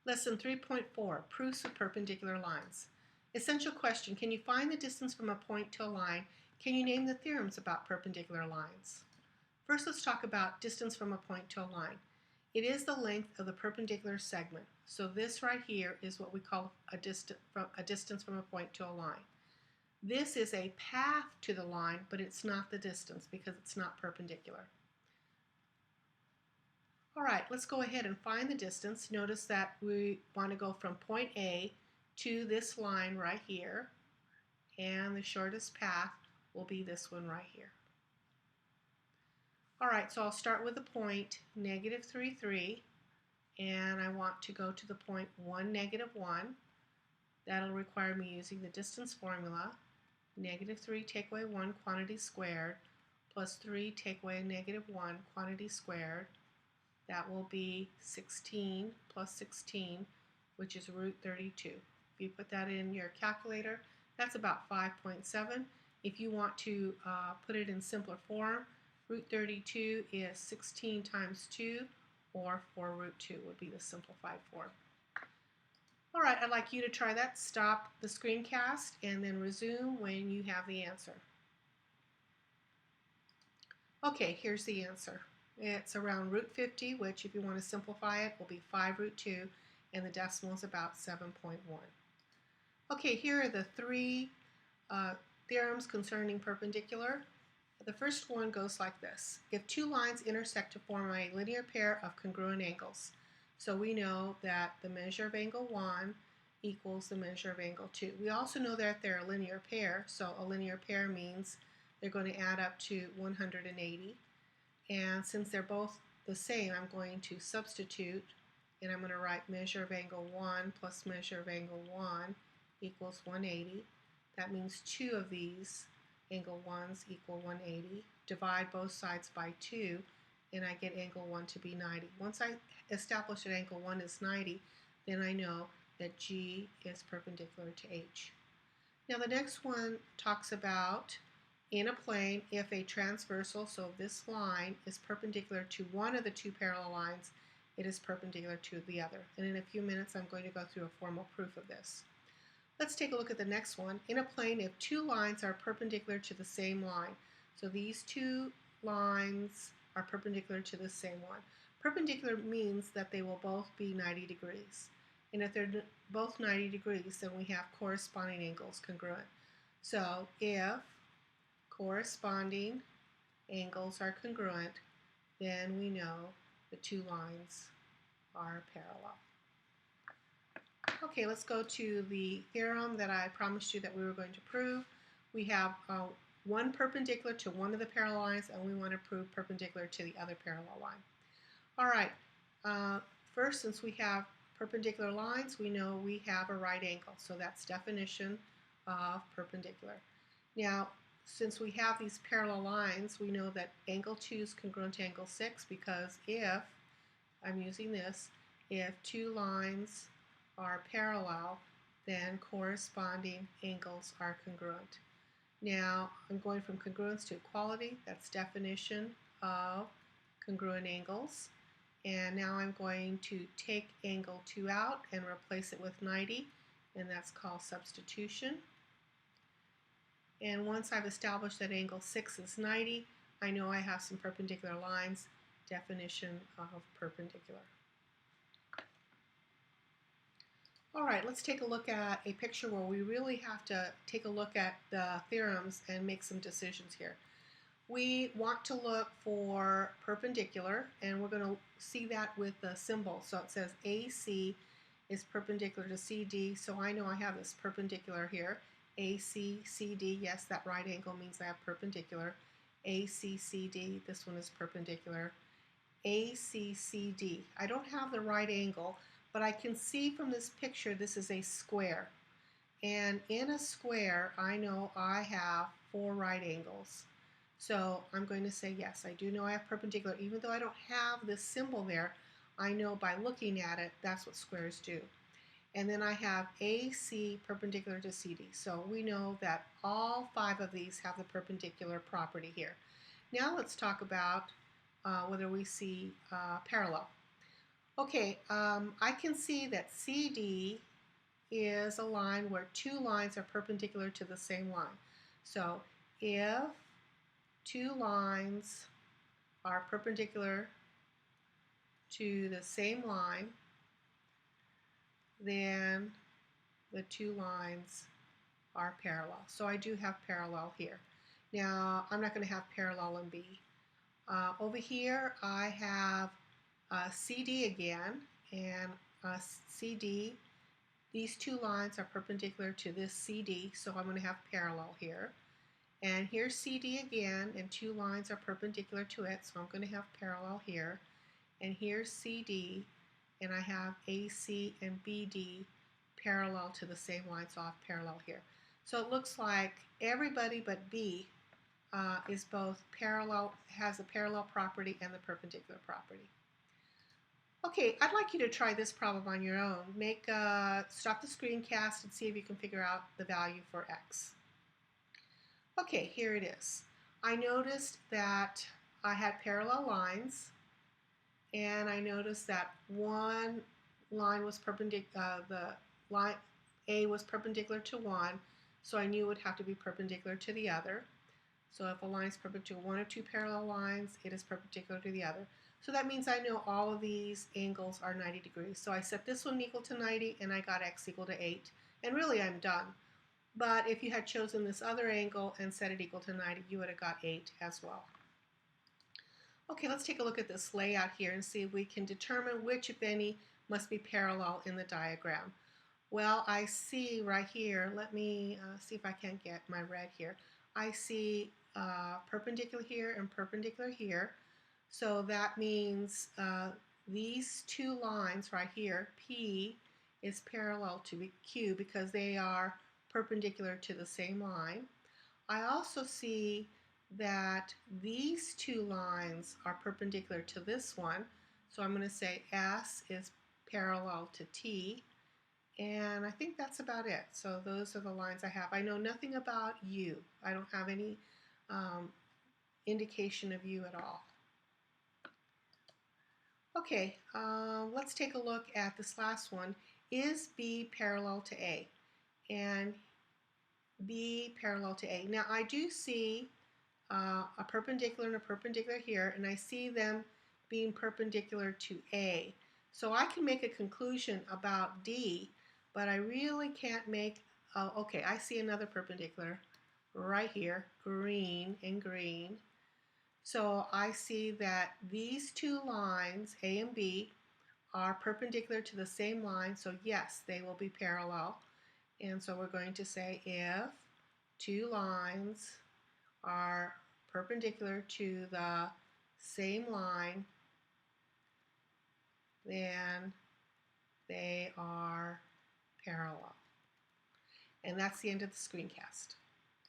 Lesson 3.4, Proofs of Perpendicular Lines. Essential question, can you find the distance from a point to a line? Can you name the theorems about perpendicular lines? First, let's talk about distance from a point to a line. It is the length of the perpendicular segment. So this right here is what we call a distance from a point to a line. This is a path to the line, but it's not the distance because it's not perpendicular. All right, let's go ahead and find the distance. Notice that we want to go from point A to this line right here, and the shortest path will be this one right here. All right, so I'll start with the point -3, 3, and I want to go to the point 1, -1. That'll require me using the distance formula. -3 take away 1 quantity squared plus 3 take away -1 quantity squared. That will be 16 plus 16, which is root 32. If you put that in your calculator, that's about 5.7. If you want to put it in simpler form, root 32 is 16 times 2, or 4 root 2 would be the simplified form. All right, I'd like you to try that. Stop the screencast and then resume when you have the answer. Okay, here's the answer. It's around root 50, which if you want to simplify it will be 5 root 2, and the decimal is about 7.1. Okay, here are the three theorems concerning perpendicular. The first one goes like this. If two lines intersect to form a linear pair of congruent angles, so we know that the measure of angle 1 equals the measure of angle 2. We also know that they're a linear pair, so a linear pair means they're going to add up to 180. And since they're both the same, I'm going to substitute, and I'm going to write measure of angle 1 plus measure of angle 1 equals 180. That means two of these angle 1's equal 180. Divide both sides by 2, and I get angle 1 to be 90. Once I establish that angle 1 is 90, then I know that G is perpendicular to H. Now the next one talks about in a plane, if a transversal, so this line, is perpendicular to one of the two parallel lines, it is perpendicular to the other. And in a few minutes, I'm going to go through a formal proof of this. Let's take a look at the next one. In a plane, if two lines are perpendicular to the same line, so these two lines are perpendicular to the same one. Perpendicular means that they will both be 90 degrees. And if they're both 90 degrees, then we have corresponding angles congruent. So if corresponding angles are congruent, then we know the two lines are parallel. Okay, let's go to the theorem that I promised you that we were going to prove. We have one perpendicular to one of the parallel lines, and we want to prove perpendicular to the other parallel line. All right, first, since we have perpendicular lines, we know we have a right angle, so that's definition of perpendicular. Now, since we have these parallel lines, we know that angle 2 is congruent to angle 6 because if, I'm using this, if two lines are parallel, then corresponding angles are congruent. Now, I'm going from congruence to equality. That's definition of congruent angles. And now I'm going to take angle 2 out and replace it with 90, and that's called substitution. And once I've established that angle 6 is 90, I know I have some perpendicular lines, definition of perpendicular. All right, let's take a look at a picture where we really have to take a look at the theorems and make some decisions here. We want to look for perpendicular, and we're going to see that with the symbol. So it says AC is perpendicular to CD, so I know I have this perpendicular here. AC, CD, yes, that right angle means I have perpendicular. AC, CD, this one is perpendicular. AC, CD, I don't have the right angle, but I can see from this picture this is a square. And in a square, I know I have 4 right angles. So I'm going to say yes, I do know I have perpendicular. Even though I don't have this symbol there, I know by looking at it, that's what squares do. And then I have AC perpendicular to CD. So we know that all 5 of these have the perpendicular property here. Now let's talk about whether we see parallel. Okay, I can see that CD is a line where two lines are perpendicular to the same line. So if two lines are perpendicular to the same line, then the two lines are parallel. So I do have parallel here. Now, I'm not going to have parallel in B. Over here, I have CD again, and CD, these two lines are perpendicular to this CD, so I'm going to have parallel here. And here's CD again, and two lines are perpendicular to it, so I'm going to have parallel here. And here's CD, and I have AC and BD parallel to the same line, so I have parallel here. So it looks like everybody but B is both parallel, has a parallel property and the perpendicular property. Okay, I'd like you to try this problem on your own. Stop the screencast and see if you can figure out the value for x. Okay, here it is. I noticed that I had parallel lines, and I noticed that one line was perpendicular, the line A was perpendicular to one, so I knew it would have to be perpendicular to the other. So if a line is perpendicular to one or two parallel lines, it is perpendicular to the other. So that means I know all of these angles are 90 degrees. So I set this one equal to 90, and I got x equal to 8. And really, I'm done. But if you had chosen this other angle and set it equal to 90, you would have got 8 as well. Okay, let's take a look at this layout here and see if we can determine which, if any, must be parallel in the diagram. Well, I see right here, let me see if I can get my red here. I see perpendicular here and perpendicular here. So that means these two lines right here, P is parallel to Q because they are perpendicular to the same line. I also see that these two lines are perpendicular to this one. So I'm going to say S is parallel to T. And I think that's about it. So those are the lines I have. I know nothing about U. I don't have any indication of U at all. Okay, let's take a look at this last one. Is B parallel to A? And B parallel to A. Now I do see a perpendicular and a perpendicular here, and I see them being perpendicular to A. So I can make a conclusion about D, but I really can't make, okay, I see another perpendicular right here, green and green. So I see that these two lines, A and B, are perpendicular to the same line, so yes, they will be parallel. And so we're going to say if two lines are perpendicular to the same line, then they are parallel. And that's the end of the screencast.